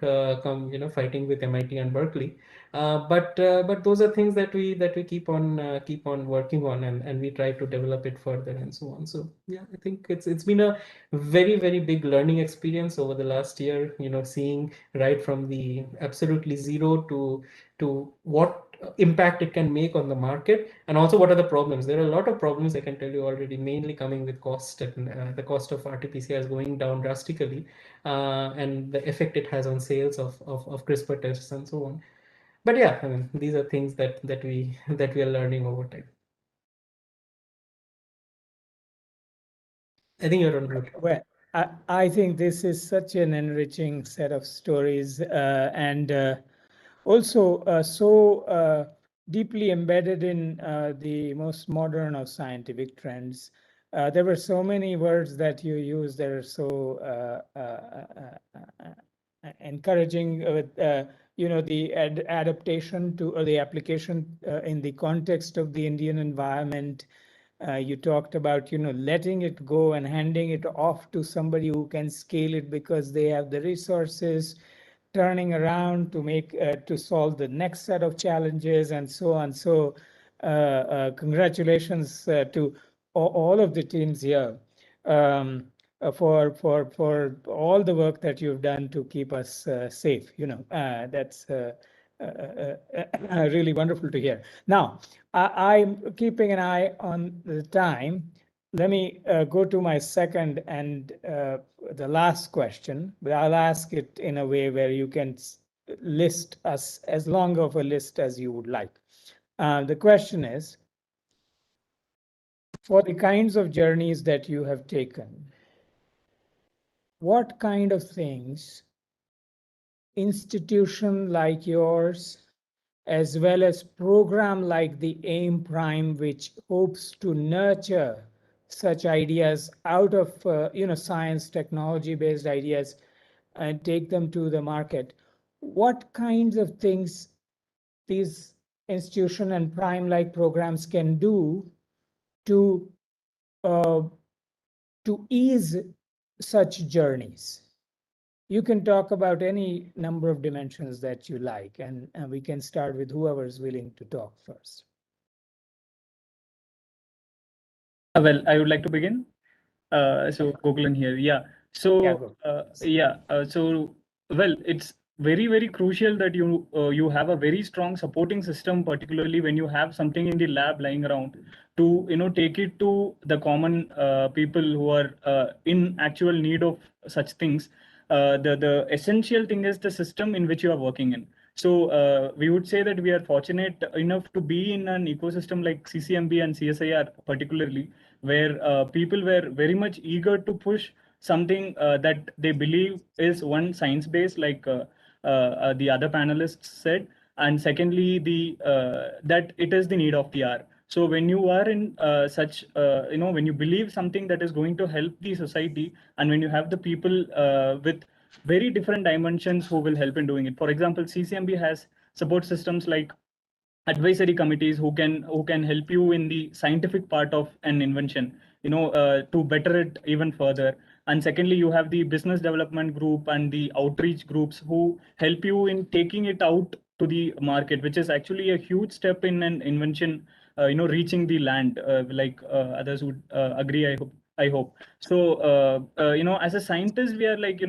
fighting with MIT and Berkeley. But those are things that we keep on working on, and we try to develop it further and so on. So yeah, I think it's been a very, very big learning experience over the last year, seeing right from the absolutely zero to what impact it can make on the market, and also what are the problems. There are a lot of problems, I can tell you already, mainly coming with cost, and the cost of RT-PCR is going down drastically, and the effect it has on sales of CRISPR tests and so on. But yeah, I mean, these are things that we are learning over time. I think you're on mute. Well, I think this is such an enriching set of stories, and also so deeply embedded in the most modern of scientific trends. There were so many words that you used that are so encouraging with the adaptation to, or the application in the context of the Indian environment. You talked about letting it go and handing it off to somebody who can scale it because they have the resources, turning around to make to solve the next set of challenges, and so on. So congratulations to all of the teams here, for all the work that you've done to keep us safe. That's really wonderful to hear. Now, I'm keeping an eye on the time. Let me go to my second and the last question, but I'll ask it in a way where you can list us as long of a list as you would like. The question is, for the kinds of journeys that you have taken, what kind of things institution like yours, as well as program like the AIM Prime, which hopes to nurture such ideas out of science, technology-based ideas, and take them to the market. What kinds of things these institution and Prime-like programs can do to ease such journeys? You can talk about any number of dimensions that you like, and we can start with whoever is willing to talk first. Well, I would like to begin. So Gokulan here. Yeah. So well, it's very, very crucial that you have a very strong supporting system, particularly when you have something in the lab lying around, to take it to the common people who are in actual need of such things. The essential thing is the system in which you are working in. So we would say that we are fortunate enough to be in an ecosystem like CCMB and CSIR particularly, where people were very much eager to push something that they believe is one science-based, like the other panelists said, and secondly, that it is the need of the hour. So when you are in such, when you believe something that is going to help the society, and when you have the people with very different dimensions who will help in doing it. For example, CCMB has support systems like advisory committees who can help you in the scientific part of an invention, to better it even further. And secondly, you have the business development group and the outreach groups who help you in taking it out to the market, which is actually a huge step in an invention, reaching the land, like others would agree, I hope. I hope. So, as a scientist, we are like,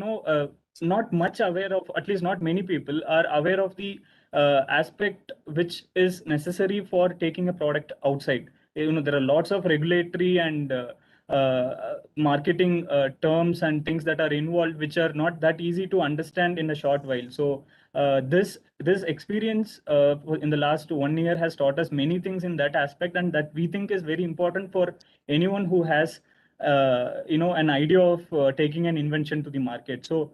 not much aware of, at least not many people are aware of the aspect which is necessary for taking a product outside. There are lots of regulatory and marketing terms and things that are involved, which are not that easy to understand in a short while. So this experience in the last 1 year has taught us many things in that aspect, and that we think is very important for anyone who has an idea of taking an invention to the market. So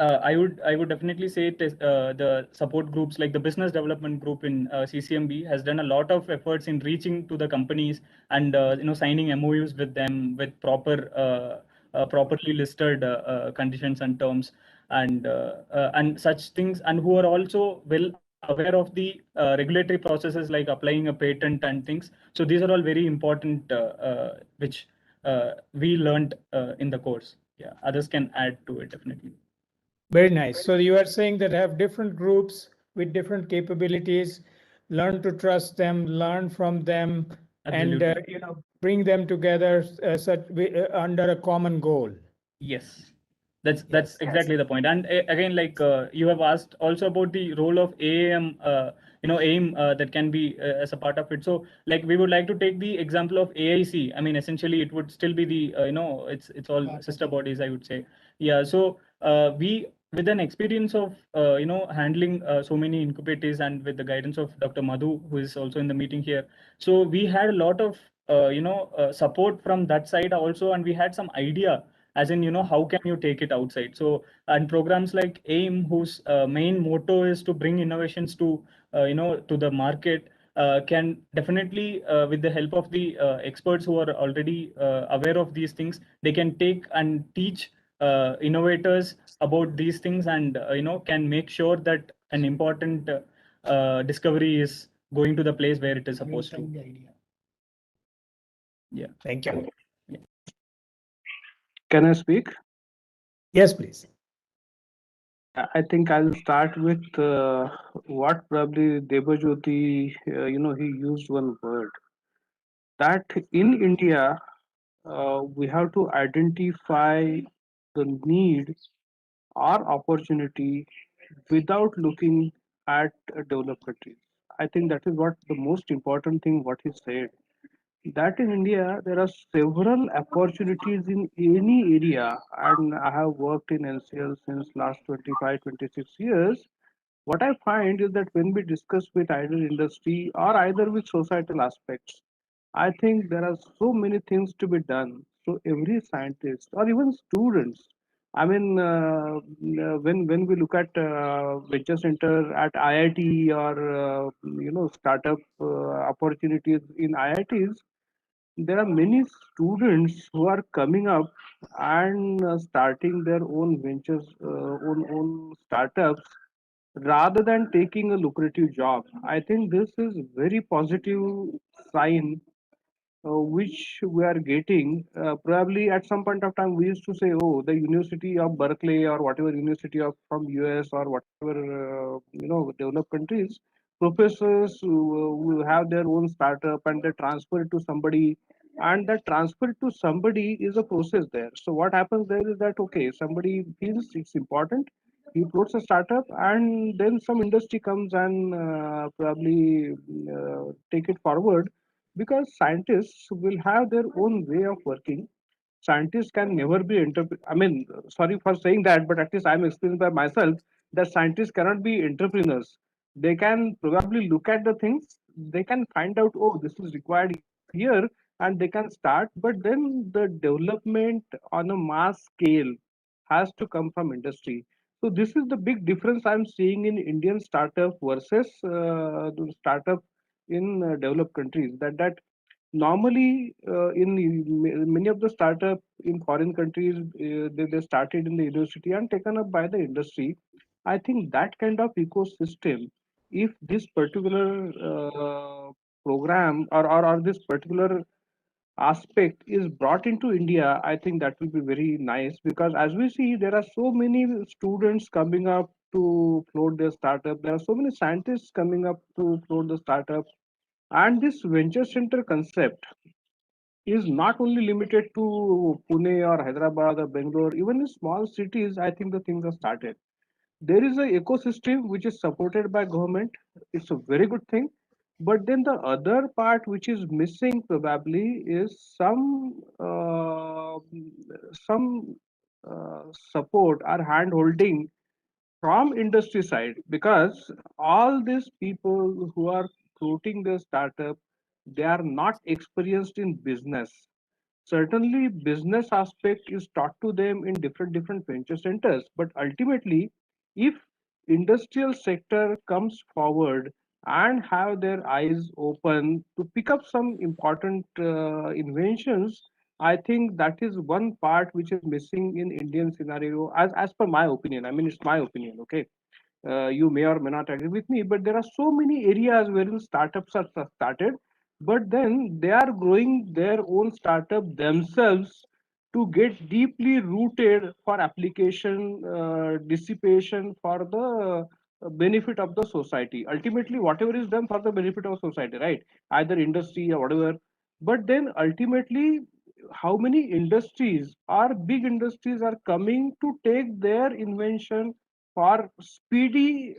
I would definitely say the support groups like the business development group in CCMB has done a lot of efforts in reaching to the companies and signing MOUs with them with properly listed conditions and terms and such things, and who are also well aware of the regulatory processes like applying a patent and things. So these are all very important, which we learned in the course. Yeah, others can add to it definitely. Very nice. So you are saying that have different groups with different capabilities, learn to trust them, learn from them, and Absolutely. bring them together under a common goal. Yes, that's exactly the point. And again, like you have asked also about the role of AIM, AIM that can be as a part of it. So, like we would like to take the example of AIC. I mean, essentially, it would still be the it's all sister bodies, I would say. Yeah. So we with an experience of handling so many incubators and with the guidance of Dr. Madhu, who is also in the meeting here. So we had a lot of support from that side also, and we had some idea as in how can you take it outside. So and programs like AIM, whose main motto is to bring innovations to to the market, can definitely with the help of the experts who are already aware of these things, they can take and teach innovators about these things, and can make sure that an important discovery is going to the place where it is supposed to. Yeah. Thank you. Can I speak? Yes, please. I think I'll start with what probably Debajyoti, he used one word that in India, we have to identify the need or opportunity without looking at developed countries. I think that is what the most important thing what he said. That in India there are several opportunities in any area, and I have worked in NCL since last 25, 26 years. What I find is that when we discuss with either industry or either with societal aspects, I think there are so many things to be done. So every scientist or even students, I mean, when we look at venture center at IIT or startup opportunities in IITs, there are many students who are coming up and starting their own ventures, own startups rather than taking a lucrative job. I think this is very positive sign which we are getting. Probably at some point of time, we used to say, "Oh, the University of Berkeley or whatever university of from US or whatever developed countries, professors will have their own startup and they transfer it to somebody." And that transfer to somebody is a process there. So what happens there is that okay, somebody feels it's important, he floats a startup, and then some industry comes and probably take it forward, because scientists will have their own way of working. Scientists can never be I mean, sorry for saying that, but at least I'm experienced by myself that scientists cannot be entrepreneurs. They can probably look at the things, they can find out, oh, this is required here, and they can start, but then the development on a mass scale has to come from industry. So this is the big difference I'm seeing in Indian startup versus the startup in developed countries. That normally many of the startup in foreign countries, they started in the university and taken up by the industry. I think that kind of ecosystem, if this particular program or this particular aspect is brought into India, I think that will be very nice, because as we see, there are so many students coming up to float their startup. There are so many scientists coming up to float the startup, and this venture center concept. is not only limited to Pune or Hyderabad or Bangalore. Even in small cities, I think the things are started. There is a ecosystem which is supported by government. It's a very good thing. But then the other part which is missing probably is some support or hand holding from industry side, because all these people who are floating their startup, they are not experienced in business. Certainly business aspect is taught to them in different venture centers, but ultimately if industrial sector comes forward and have their eyes open to pick up some important inventions, I think that is one part which is missing in Indian scenario, as per my opinion. I mean, it's my opinion, okay. You may or may not agree with me, but there are so many areas wherein startups are started, but then they are growing their own startup themselves to get deeply rooted for application dissipation for the benefit of the society. Ultimately, whatever is done for the benefit of society, right? Either industry or whatever. But then ultimately, how many industries or big industries are coming to take their invention for speedy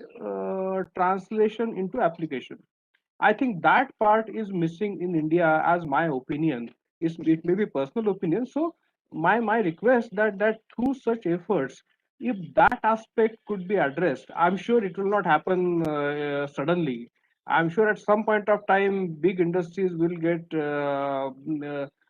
translation into application? I think that part is missing in India, as my opinion. It may be personal opinion. So my request that through such efforts, if that aspect could be addressed, I'm sure it will not happen suddenly. I'm sure at some point of time, big industries will get.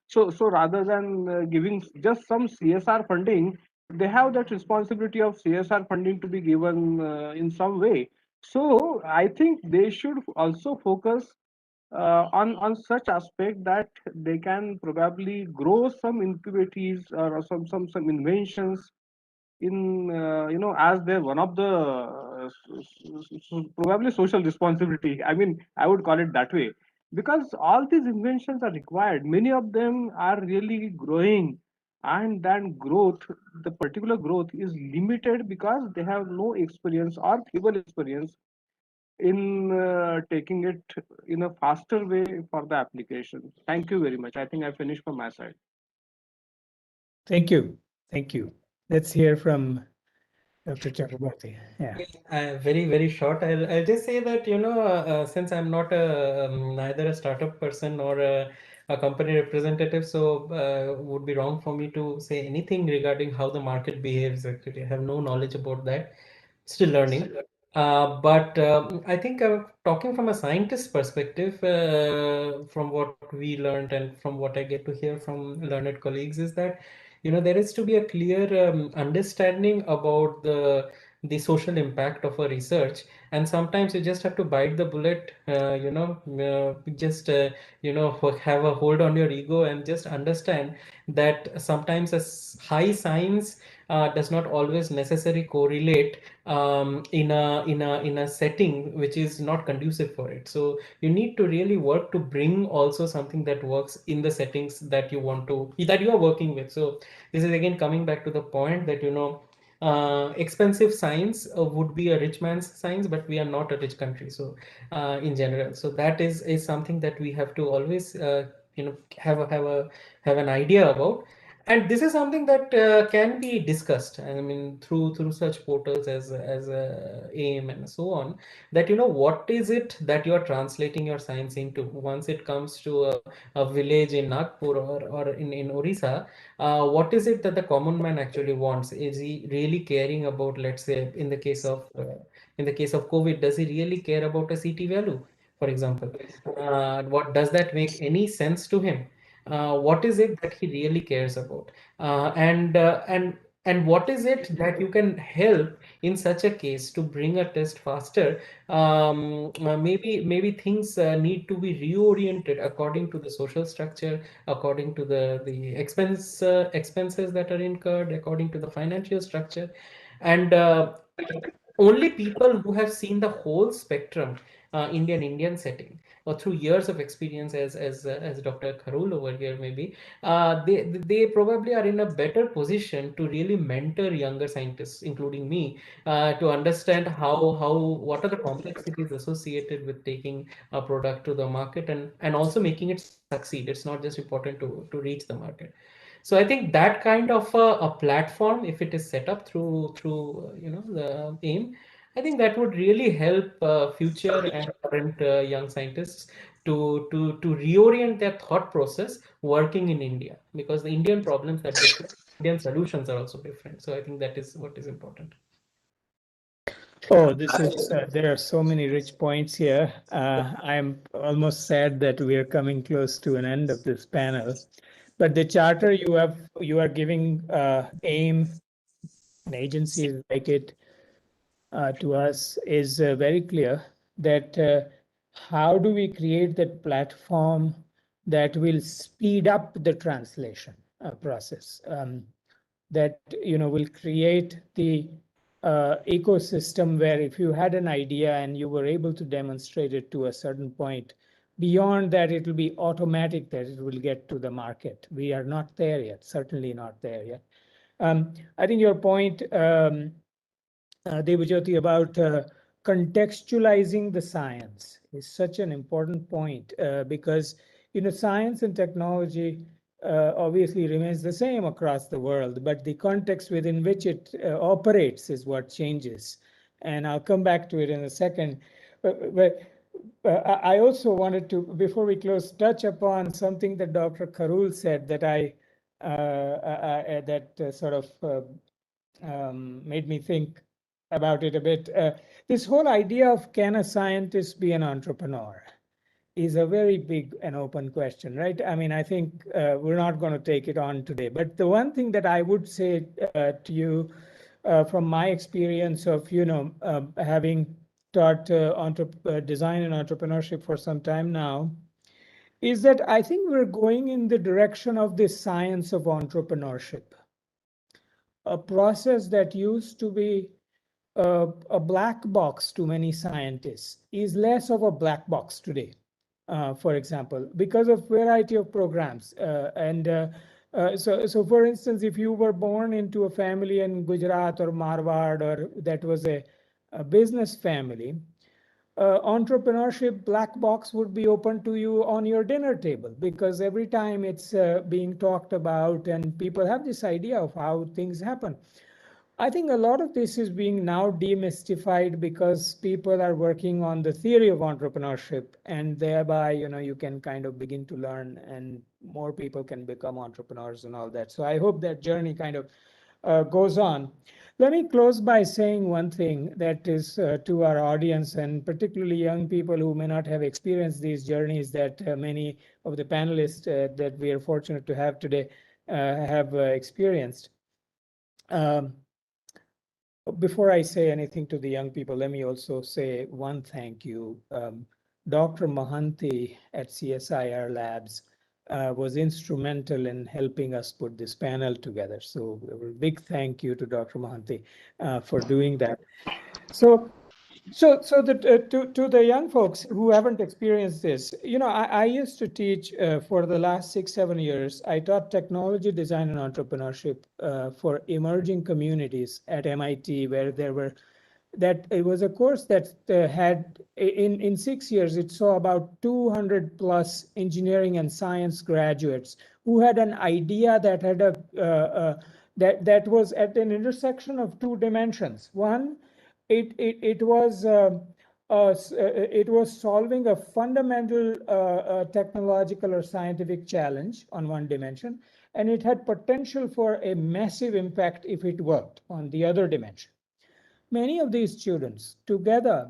So rather than giving just some CSR funding, they have that responsibility of CSR funding to be given in some way. So I think they should also focus on such aspect that they can probably grow some incubatees or some inventions in as they're one of the probably social responsibility. I mean, I would call it that way, because all these inventions are required. Many of them are really growing, and then growth, the particular growth is limited because they have no experience or feeble experience in taking it in a faster way for the application. Thank you very much. I think I finished from my side. Thank you. Thank you. Let's hear from Dr. Chakrabarti. Yeah. Very, very short. I'll just say that, since I'm not neither a startup person nor a company representative, so would be wrong for me to say anything regarding how the market behaves. Actually, I have no knowledge about that. Still learning. But I think talking from a scientist perspective, from what we learned and from what I get to hear from learned colleagues is that, there is to be a clear understanding about the social impact of a research, and sometimes you just have to bite the bullet, just have a hold on your ego and just understand that sometimes high science does not always necessarily correlate in a setting which is not conducive for it. So you need to really work to bring also something that works in the settings that you are working with. So this is again coming back to the point that expensive science would be a rich man's science, but we are not a rich country. So in general, so that is something that we have to always have an idea about. And this is something that can be discussed. I mean, through such portals as AIM and so on. That what is it that you are translating your science into? Once it comes to a village in Nagpur or in Orissa, what is it that the common man actually wants? Is he really caring about, let's say, in the case of COVID, does he really care about a CT value, for example? What does that make any sense to him? What is it that he really cares about? And what is it that you can help in such a case to bring a test faster? Maybe things need to be reoriented according to the social structure, according to the expenses that are incurred, according to the financial structure, and only people who have seen the whole spectrum Indian setting, or through years of experience as Dr. Kharul over here maybe, they probably are in a better position to really mentor younger scientists, including me, to understand how what are the complexities associated with taking a product to the market, and also making it succeed. It's not just important to reach the market. So I think that kind of a platform, if it is set up through the AIM, I think that would really help future and current young scientists to reorient their thought process working in India, because the Indian problems are different, Indian solutions are also different. So I think that is what is important. Oh, this is, there are so many rich points here. I'm almost sad that we are coming close to an end of this panel. But the charter you are giving AIM and agencies like it to us is very clear that how do we create that platform that will speed up the translation process, that will create the ecosystem where if you had an idea and you were able to demonstrate it to a certain point, beyond that it will be automatic that it will get to the market. We are not there yet, certainly not there yet. I think your point, Devajyoti, about contextualizing the science is such an important point, because science and technology obviously remains the same across the world, but the context within which it operates is what changes. And I'll come back to it in a second. But I also wanted to, before we close, touch upon something that Dr. Kharul said that sort of made me think about it a bit. This whole idea of can a scientist be an entrepreneur is a very big and open question, right? I mean, I think we're not going to take it on today. But the one thing that I would say to you from my experience of, having taught design and entrepreneurship for some time now, is that I think we're going in the direction of this science of entrepreneurship, a process that used to be a black box to many scientists is less of a black box today, for example, because of variety of programs. So for instance, if you were born into a family in Gujarat or Marwar, or that was a business family, entrepreneurship black box would be open to you on your dinner table, because every time it's being talked about and people have this idea of how things happen. I think a lot of this is being now demystified because people are working on the theory of entrepreneurship, and thereby, you can kind of begin to learn and more people can become entrepreneurs and all that. So I hope that journey kind of goes on. Let me close by saying one thing that is to our audience, and particularly young people who may not have experienced these journeys that many of the panelists that we are fortunate to have today have experienced. Before I say anything to the young people, let me also say one thank you. Dr. Mohanty at CSIR Labs was instrumental in helping us put this panel together. So a big thank you to Dr. Mohanty for doing that. So to the young folks who haven't experienced this, I used to teach for the last 6-7 years. I taught technology design and entrepreneurship for emerging communities at MIT, where there were that it was a course that had in 6 years it saw about 200 plus engineering and science graduates who had an idea that had that was at an intersection of two dimensions. One, it was solving a fundamental technological or scientific challenge on one dimension, and it had potential for a massive impact if it worked on the other dimension. Many of these students together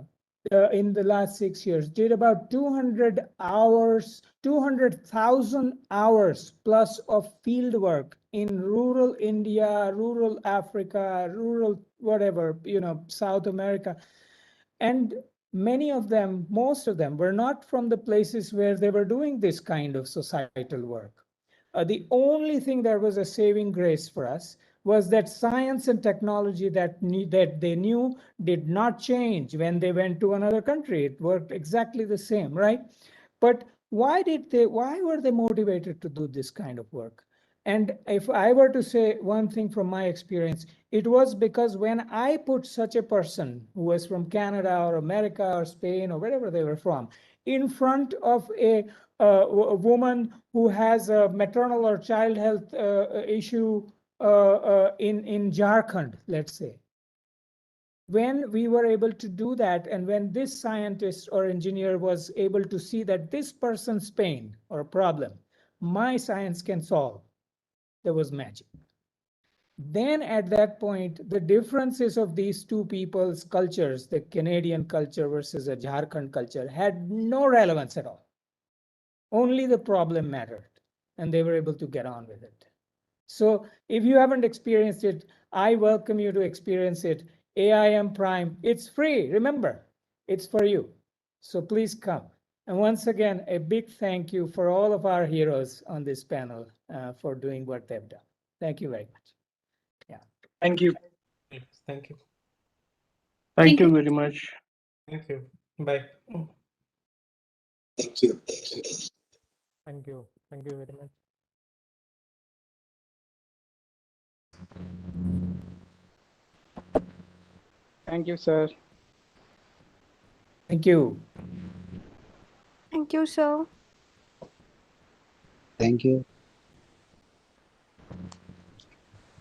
in the last 6 years did about 200 hours, 200,000 hours plus of field work in rural India, rural Africa, rural whatever, South America. And many of them, most of them, were not from the places where they were doing this kind of societal work. The only thing that was a saving grace for us was that science and technology that they knew did not change when they went to another country. It worked exactly the same, right? But why were they motivated to do this kind of work? And if I were to say one thing from my experience, it was because when I put such a person who was from Canada or America or Spain or wherever they were from in front of a woman who has a maternal or child health issue in Jharkhand, let's say, when we were able to do that, and when this scientist or engineer was able to see that this person's pain or problem, my science can solve, there was magic. Then at that point, the differences of these two people's cultures, the Canadian culture versus a Jharkhand culture, had no relevance at all. Only the problem mattered, and they were able to get on with it. So if you haven't experienced it, I welcome you to experience it. AIM Prime, it's free. Remember, it's for you. So please come. And once again, a big thank you for all of our heroes on this panel for doing what they've done. Thank you very much. Yeah. Thank you. Yes, thank you. Thank you very much. Thank you. Bye. Thank you. Thank you. Thank you very much. Thank you, sir. Thank you. Thank you, sir. Thank you.